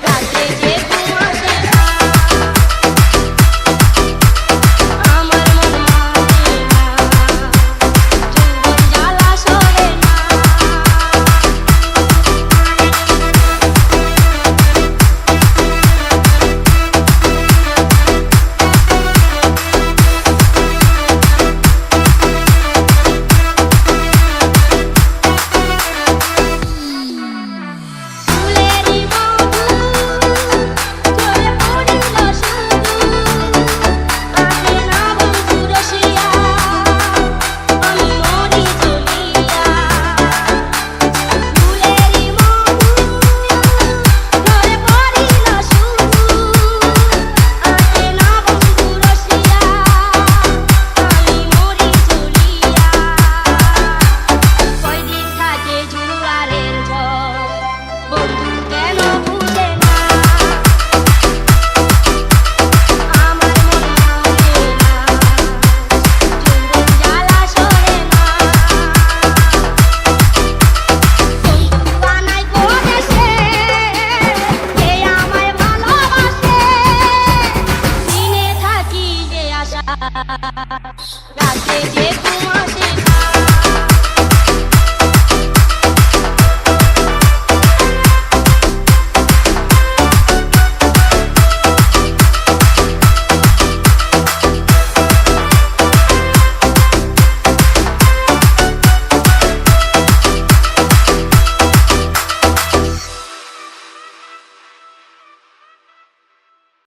রাতে যে ঘুম আসে না, আমার মন মানে না, যৌবন জ্বালা সরে না। ফুলেরই মধু ঝরে পড়িল শুধু, আসে না বন্ধু রসিয়া, আমি মরি জ্বলিয়া। ফুলেরই মধু ঝরে পড়িল শুধু, আসে না বন্ধু রসিয়া, আমি মরি জ্বলিয়া। কয়দিন থাকে জুয়ারের ঝড়, বন্ধু কেন বুঝে না, আমার মন মানে না, যৌবন জ্বালা সরে না। বন্ধু বানাই বলেছে কে আমায় ভালোবাসে, দিনে থাকি যে আশা, রাতে যে ঘুম আসে